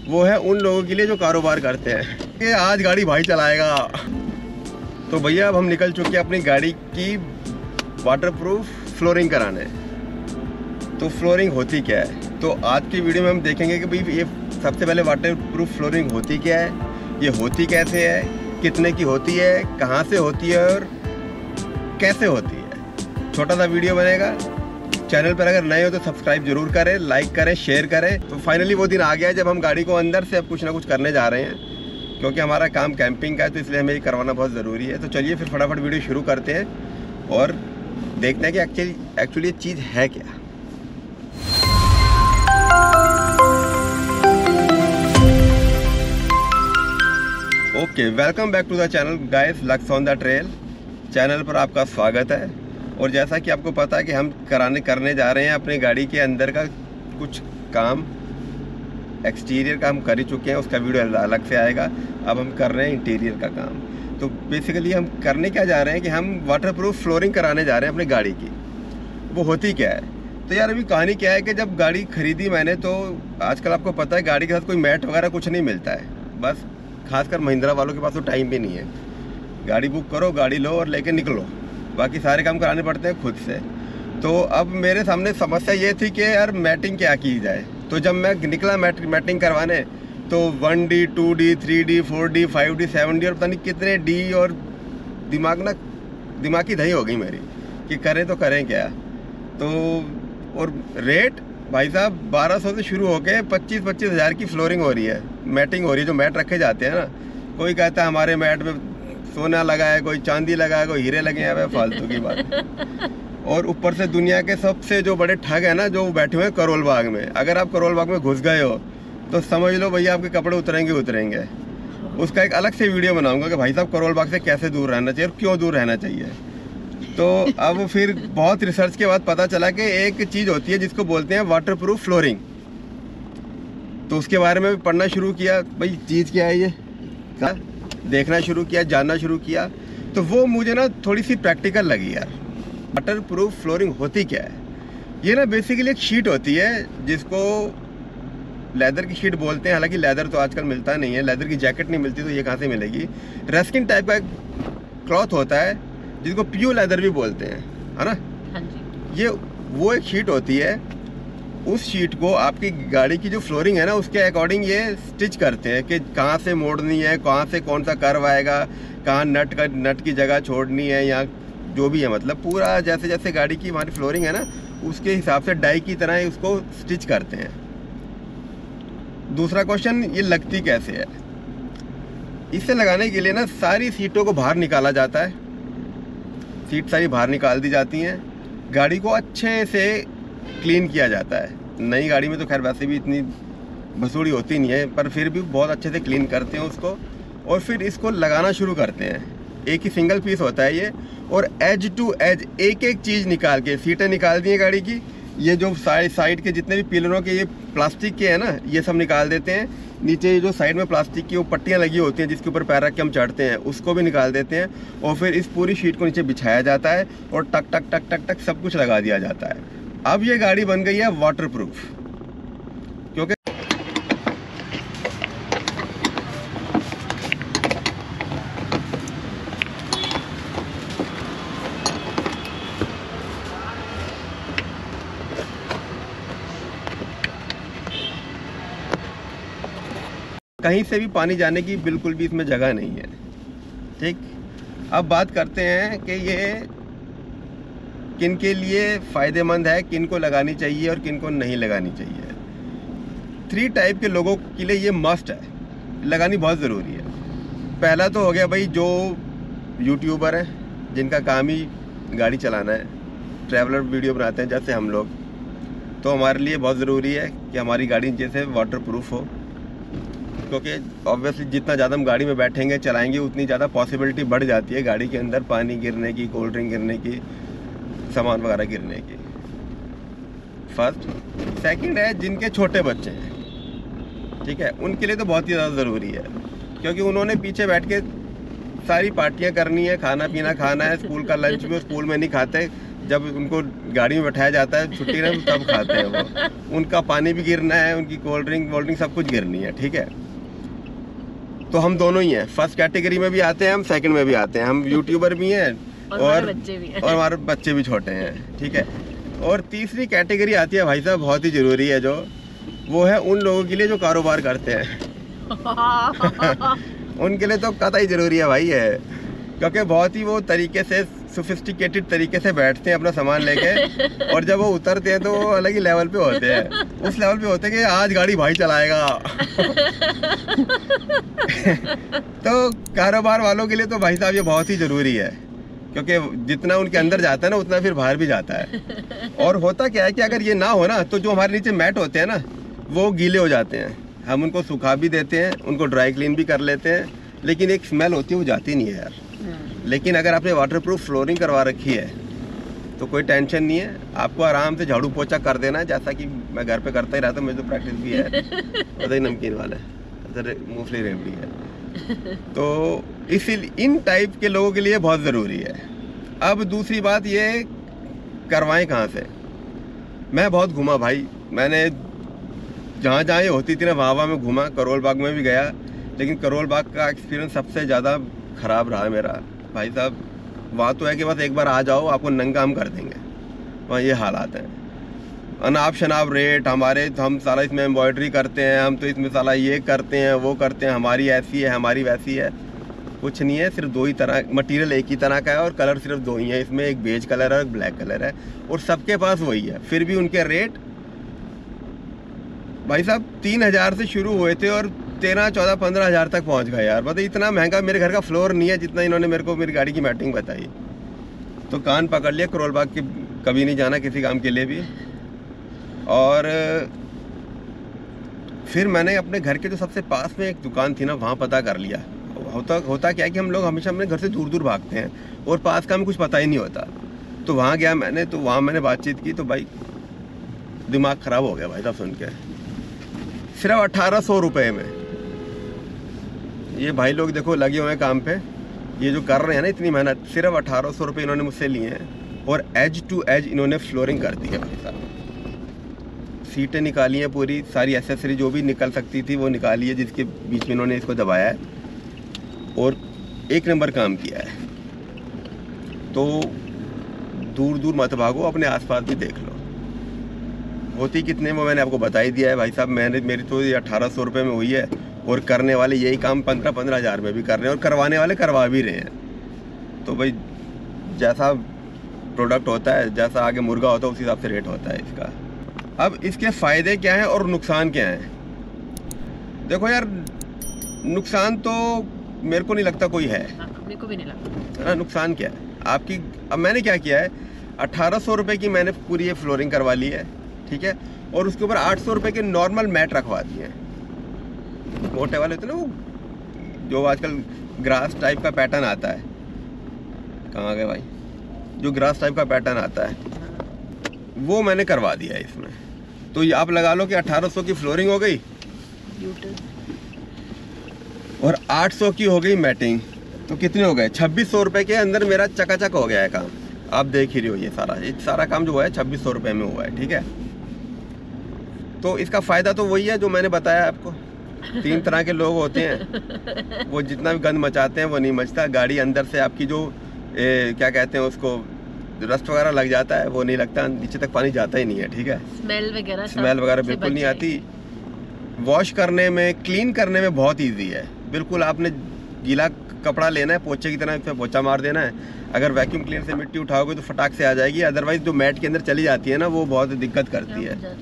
वो है उन लोगों के लिए जो कारोबार करते हैं कि आज गाड़ी भाई चलाएगा। तो भैया अब हम निकल चुके हैं अपनी गाड़ी की वाटरप्रूफ फ्लोरिंग कराने। तो फ्लोरिंग होती क्या है, तो आज की वीडियो में हम देखेंगे कि भाई ये सबसे पहले वाटरप्रूफ फ्लोरिंग होती क्या है, ये होती कैसे है, कितने की होती है, कहाँ से होती है और कैसे होती है। छोटा सा वीडियो बनेगा। चैनल पर अगर नए हो तो सब्सक्राइब जरूर करें, लाइक करें, शेयर करें। तो फाइनली वो दिन आ गया जब हम गाड़ी को अंदर से अब कुछ ना कुछ करने जा रहे हैं, क्योंकि हमारा काम कैंपिंग का है, तो इसलिए हमें ये करवाना बहुत ज़रूरी है। तो चलिए फिर फटाफट वीडियो शुरू करते हैं और देखते हैं कि एक्चुअली ये चीज़ है क्या। Okay, welcome back to the channel guys, Lux on the trail. Channel पर आपका स्वागत है। और जैसा कि आपको पता है कि हम करने जा रहे हैं अपनी गाड़ी के अंदर का कुछ काम। एक्सटीरियर का हम कर ही चुके हैं, उसका वीडियो अलग से आएगा। अब हम कर रहे हैं इंटीरियर का काम। तो बेसिकली हम करने क्या जा रहे हैं कि हम वाटरप्रूफ फ्लोरिंग कराने जा रहे हैं अपनी गाड़ी की। वो होती क्या है, तो यार अभी कहानी क्या है कि जब गाड़ी खरीदी मैंने, तो आजकल आपको पता है गाड़ी के साथ कोई मैट वगैरह कुछ नहीं मिलता है। बस खासकर महिंद्रा वालों के पास तो टाइम भी नहीं है। गाड़ी बुक करो, गाड़ी लो और लेके निकलो, बाकी सारे काम कराने पड़ते हैं खुद से। तो अब मेरे सामने समस्या ये थी कि यार मैटिंग क्या की जाए। तो जब मैं निकला मैटिंग करवाने, तो 1D 2D 3D 4D 5D 7D और पता नहीं कितने डी, और दिमाग की दही हो गई मेरी कि करें तो करें क्या। तो और रेट भाई साहब 1200 से शुरू होके 25-25 हज़ार की फ्लोरिंग हो रही है, मैटिंग हो रही है। जो मैट रखे जाते हैं ना, कोई कहता है हमारे मैट में सोना लगा है, कोई चांदी लगा है, कोई हीरे लगे हैं, फालतू की बात। और ऊपर से दुनिया के सबसे जो बड़े ठग है ना, जो बैठे हुए हैं करोल बाग में। अगर आप करोल बाग में घुस गए हो तो समझ लो भैया आपके कपड़े उतरेंगे। उसका एक अलग से वीडियो बनाऊंगा कि भाई साहब करोल बाग से कैसे दूर रहना चाहिए और क्यों दूर रहना चाहिए। तो अब फिर बहुत रिसर्च के बाद पता चला कि एक चीज़ होती है जिसको बोलते हैं वाटरप्रूफ फ्लोरिंग। तो उसके बारे में पढ़ना शुरू किया, भाई चीज़ क्या है ये, देखना शुरू किया, जानना शुरू किया। तो वो मुझे ना थोड़ी सी प्रैक्टिकल लगी यार। वाटरप्रूफ फ्लोरिंग होती क्या है, ये ना बेसिकली एक शीट होती है जिसको लेदर की शीट बोलते हैं। हालांकि लेदर तो आजकल मिलता नहीं है, लेदर की जैकेट नहीं मिलती, तो ये कहाँ से मिलेगी। रस्किन टाइप का क्लॉथ होता है जिसको प्योर लेदर भी बोलते हैं, है ना। हाँ जी। ये वो एक शीट होती है। उस शीट को आपकी गाड़ी की जो फ्लोरिंग है ना, उसके अकॉर्डिंग ये स्टिच करते हैं कि कहाँ से मोड़नी है, कहाँ से कौन सा कर्व आएगा, कहाँ नट की जगह छोड़नी है, या जो भी है, मतलब पूरा जैसे जैसे गाड़ी की हमारी फ्लोरिंग है ना, उसके हिसाब से डाई की तरह उसको स्टिच करते हैं। दूसरा क्वेश्चन, ये लगती कैसे है। इसे लगाने के लिए ना सारी सीटों को बाहर निकाला जाता है। सीट सारी बाहर निकाल दी जाती हैं, गाड़ी को अच्छे से क्लीन किया जाता है। नई गाड़ी में तो खैर वैसे भी इतनी भसूड़ी होती नहीं है, पर फिर भी बहुत अच्छे से क्लीन करते हैं उसको। और फिर इसको लगाना शुरू करते हैं। एक ही सिंगल पीस होता है ये, और एज टू एज एक एक चीज़ निकाल के, सीटें निकाल दी हैं गाड़ी की, ये जो साइड के जितने भी पिलरों के ये प्लास्टिक के हैं ना, ये सब निकाल देते हैं। नीचे जो साइड में प्लास्टिक की वो पट्टियाँ लगी होती हैं जिसके ऊपर पैर रख के हम चढ़ते हैं, उसको भी निकाल देते हैं। और फिर इस पूरी शीट को नीचे बिछाया जाता है और टक टक टक टक टक सब कुछ लगा दिया जाता है। अब ये गाड़ी बन गई है वाटरप्रूफ, क्योंकि कहीं से भी पानी जाने की बिल्कुल भी इसमें जगह नहीं है। ठीक, अब बात करते हैं कि ये किन के लिए फ़ायदेमंद है, किन को लगानी चाहिए और किन को नहीं लगानी चाहिए। 3 टाइप के लोगों के लिए ये मस्ट है, लगानी बहुत ज़रूरी है। पहला तो हो गया भाई जो यूट्यूबर हैं, जिनका काम ही गाड़ी चलाना है, ट्रैवलर वीडियो बनाते हैं जैसे हम लोग। तो हमारे लिए बहुत ज़रूरी है कि हमारी गाड़ी जैसे वाटरप्रूफ हो, क्योंकि ऑब्वियसली जितना ज़्यादा हम गाड़ी में बैठेंगे चलाएंगे, उतनी ज़्यादा पॉसिबिलिटी बढ़ जाती है गाड़ी के अंदर पानी गिरने की, कोल्ड ड्रिंक गिरने की, सामान वगैरह गिरने की। फर्स्ट। सेकंड है जिनके छोटे बच्चे हैं, ठीक है, उनके लिए तो बहुत ही ज़्यादा ज़रूरी है, क्योंकि उन्होंने पीछे बैठ के सारी पार्टियां करनी है, खाना पीना खाना है, स्कूल का लंच भी स्कूल में नहीं खाते, जब उनको गाड़ी में बैठाया जाता है छुट्टी में तब खाते हैं वो। उनका पानी भी गिरना है, उनकी कोल्ड ड्रिंक वोल्ड ड्रिंक सब कुछ गिरनी है, ठीक है। तो हम दोनों ही हैं, फर्स्ट कैटेगरी में भी आते हैं हम, सेकंड में भी आते हैं हम, यूट्यूबर भी हैं और हमारे बच्चे भी छोटे हैं, ठीक है। और तीसरी कैटेगरी आती है भाई साहब, बहुत ही ज़रूरी है, जो वो है उन लोगों के लिए जो कारोबार करते हैं उनके लिए तो कतई ज़रूरी है भाई है, क्योंकि बहुत ही वो तरीके से सोफिस्टिकेटेड तरीके से बैठते हैं अपना सामान लेके, और जब वो उतरते हैं तो वो अलग ही लेवल पे होते हैं, उस लेवल पे होते हैं कि आज गाड़ी भाई चलाएगा तो कारोबार वालों के लिए तो भाई साहब ये बहुत ही ज़रूरी है, क्योंकि जितना उनके अंदर जाता है ना उतना फिर बाहर भी जाता है। और होता क्या है कि अगर ये ना हो ना तो जो हमारे नीचे मैट होते हैं ना वो गीले हो जाते हैं, हम उनको सुखा भी देते हैं, उनको ड्राई क्लीन भी कर लेते हैं, लेकिन एक स्मेल होती है वो जाती नहीं है यार। लेकिन अगर आपने वाटरप्रूफ फ्लोरिंग करवा रखी है तो कोई टेंशन नहीं है, आपको आराम से झाड़ू पोछा कर देना है, जैसा कि मैं घर पे करता ही रहता हूँ, मेरी तो प्रैक्टिस भी है, पता ही नमकीन वाला है, मूंगफली रेवड़ी है। तो इसीलिए इन टाइप के लोगों के लिए बहुत ज़रूरी है। अब दूसरी बात ये, करवाएं कहाँ से। मैं बहुत घूमा भाई, मैंने जहाँ जहाँ ये होती थी ना वहाँ में घूमा, करोल बाग में भी गया, लेकिन करोल बाग का एक्सपीरियंस सबसे ज़्यादा ख़राब रहा मेरा भाई साहब। वहाँ तो है कि बस एक बार आ जाओ आपको नंगा हम कर देंगे, वहाँ ये हालात हैं। अनाप शनाप रेट हमारे, हम सारा इसमें एम्ब्रॉयडरी करते हैं, हम तो इसमें सारा ये करते हैं वो करते हैं, हमारी ऐसी है हमारी वैसी है, कुछ नहीं है। सिर्फ दो ही तरह मटेरियल एक ही तरह का है और कलर सिर्फ दो ही है इसमें, एक बेज कलर है और ब्लैक कलर है, और सबके पास वही है। फिर भी उनके रेट भाई साहब 3000 से शुरू हुए थे और 13, 14, 15 हज़ार तक पहुंच गए यार। मतलब इतना महंगा मेरे घर का फ्लोर नहीं है जितना इन्होंने मेरे को मेरी गाड़ी की मैटिंग बताई। तो कान पकड़ लिया, करोल बाग की कभी नहीं जाना किसी काम के लिए भी। और फिर मैंने अपने घर के जो सबसे पास में एक दुकान थी ना वहाँ पता कर लिया। होता क्या है कि हम लोग हमेशा अपने घर से दूर दूर भागते हैं और पास का हमें कुछ पता ही नहीं होता। तो वहाँ गया मैंने, तो वहाँ मैंने बातचीत की तो भाई दिमाग ख़राब हो गया भाई साहब सुन के। सिर्फ 1800 रुपये में ये भाई लोग देखो लगे हुए हैं काम पे, ये जो कर रहे हैं ना इतनी मेहनत, सिर्फ 1800 रुपये इन्होंने मुझसे लिए हैं और एज टू एज इन्होंने फ्लोरिंग कर दी है भाई साहब। सीटें निकाली हैं, पूरी सारी एसेसरी जो भी निकल सकती थी वो निकाली है, जिसके बीच में इन्होंने इसको दबाया है और एक नंबर काम किया है। तो दूर दूर मत भागो, अपने आसपास भी देख लो। होती कितने में मैंने आपको बता ही दिया है भाई साहब। मेरी तो ये 1800 रुपये में हुई है और करने वाले यही काम 15-15 हज़ार में भी कर रहे हैं और करवाने वाले करवा भी रहे हैं। तो भाई जैसा प्रोडक्ट होता है, जैसा आगे मुर्गा होता है उस हिसाब से रेट होता है इसका। अब इसके फ़ायदे क्या हैं और नुकसान क्या हैं? देखो यार, नुकसान तो मेरे को नहीं लगता कोई है, मेरे को भी नहीं लगता। हाँ, नुकसान क्या है आपकी? अब मैंने क्या किया है, 1800 रुपये की मैंने पूरी ये फ्लोरिंग करवा ली है, ठीक है, और उसके ऊपर 800 रुपये के नॉर्मल मैट रखवा दिए हैं, मोटे वाले होते ना वो, जो आजकल ग्रास टाइप का पैटर्न आता है। कहाँ गए भाई? जो ग्रास टाइप का पैटर्न आता है वो मैंने करवा दिया है इसमें। तो ये आप लगा लो कि 1800 की फ्लोरिंग हो गई और 800 की हो गई मैटिंग, तो कितने हो गए? 2600 रुपये के अंदर मेरा चकाचक हो गया है काम। आप देख ही रहे हो ये सारा काम जो हुआ है 2600 रुपये में हुआ है, ठीक है। तो इसका फ़ायदा तो वही है जो मैंने बताया आपको। 3 तरह के लोग होते हैं, वो जितना भी गंद मचाते हैं वो नहीं मचता। गाड़ी अंदर से आपकी जो क्या कहते हैं उसको, रस्ट वगैरह लग जाता है, वो नहीं लगता, नीचे तक पानी जाता ही नहीं है, ठीक है। स्मेल वगैरह बिल्कुल नहीं आती। वॉश करने में, क्लीन करने में बहुत ईजी है। बिल्कुल आपने गीला कपड़ा लेना है, पोछे की तरह इसमें पोछा मार देना है। अगर वैक्यूम क्लीनर से मिट्टी उठाओगे तो फटाक से आ जाएगी, अदरवाइज जो मैट के अंदर चली जाती है ना वो बहुत दिक्कत करती है,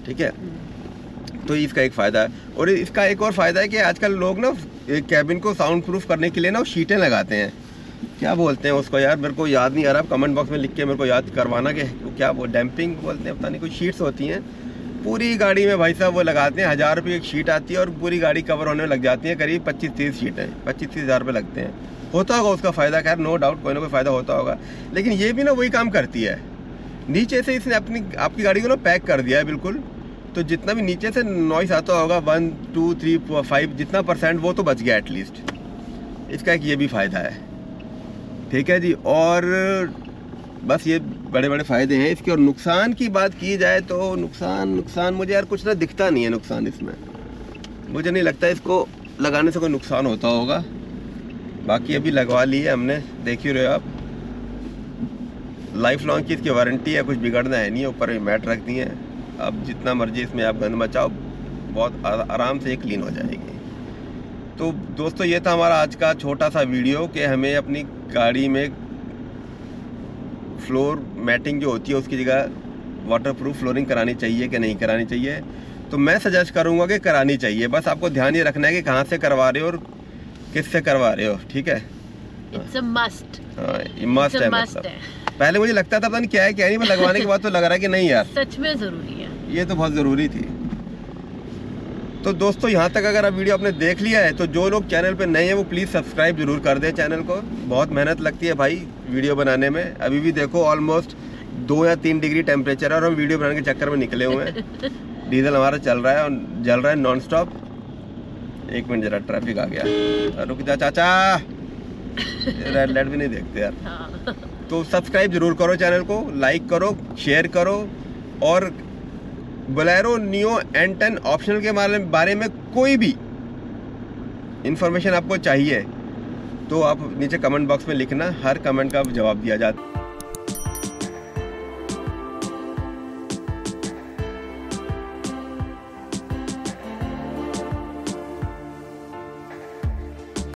ठीक है। तो इसका एक फ़ायदा है। और इसका एक और फ़ायदा है कि आजकल लोग ना कैबिन को साउंड प्रूफ करने के लिए ना वो शीटें लगाते हैं, क्या बोलते हैं उसको यार, मेरे को याद नहीं आ रहा। आप कमेंट बॉक्स में लिख के मेरे को याद करवाना कि क्या वो डैम्पिंग बोलते हैं, पता नहीं, कोई शीट्स होती हैं पूरी गाड़ी में भाई साहब, वो लगाते हैं। 1000 रुपये एक शीट आती है और पूरी गाड़ी कवर होने में लग जाती है करीब 25-30 शीटें, 25-30 हज़ार रुपये लगते हैं। होता होगा उसका फ़ायदा, खैर नो डाउट कोई ना कोई फ़ायदा होता होगा, लेकिन ये भी ना वही काम करती है। नीचे से इसने आपकी गाड़ी को ना पैक कर दिया है बिल्कुल, तो जितना भी नीचे से नॉइस आता होगा 1, 2, 3, 4, 5 जितना % वो तो बच गया एटलीस्ट। इसका एक ये भी फ़ायदा है, ठीक है जी। और बस ये बड़े बड़े फ़ायदे हैं इसके। और नुकसान की बात की जाए तो नुकसान मुझे यार कुछ ना दिखता नहीं है नुकसान इसमें। मुझे नहीं लगता इसको लगाने से कोई नुकसान होता होगा। बाकी अभी लगवा ली है हमने, देख ही रहे हो आप। लाइफ लॉन्ग की इसकी वारंटी है, कुछ बिगड़ना है नहीं। ऊपर मैट रख दी है, अब जितना मर्जी इसमें आप गंद मचाओ, बहुत आराम से ये क्लीन हो जाएगी। तो दोस्तों ये था हमारा आज का छोटा सा वीडियो कि हमें अपनी गाड़ी में फ्लोर मैटिंग जो होती है उसकी जगह वाटरप्रूफ फ्लोरिंग करानी चाहिए कि नहीं करानी चाहिए। तो मैं सजेस्ट करूँगा कि करानी चाहिए। बस आपको ध्यान ये रखना है कि कहाँ से करवा रहे हो और किससे करवा रहे हो, ठीक है। It's a must. हाँ, ये मस्ट है। मतलब पहले मुझे लगता था पता नहीं क्या है क्या नहीं, पर लगवाने के बाद तो लग रहा है कि नहीं यार सच में ज़रूरी है, ये तो बहुत ज़रूरी थी। तो दोस्तों यहाँ तक अगर आप वीडियो आपने देख लिया है तो जो लोग चैनल पे नए हैं वो प्लीज़ सब्सक्राइब जरूर कर दें चैनल को। बहुत मेहनत लगती है भाई वीडियो बनाने में। अभी भी देखो ऑलमोस्ट 2 या 3 डिग्री टेम्परेचर है और हम वीडियो बनाने के चक्कर में निकले हुए हैं। डीजल हमारा चल रहा है और जल रहा है नॉन स्टॉप। 1 मिनट जरा, ट्रैफिक आ गया, रुक जा चाचा, रेड लाइट भी नहीं देखते यार। हाँ। तो सब्सक्राइब जरूर करो चैनल को, लाइक करो, शेयर करो। और बोलेरो नियो N10 ऑप्शनल के बारे में कोई भी इंफॉर्मेशन आपको चाहिए तो आप नीचे कमेंट बॉक्स में लिखना, हर कमेंट का जवाब दिया जाता है।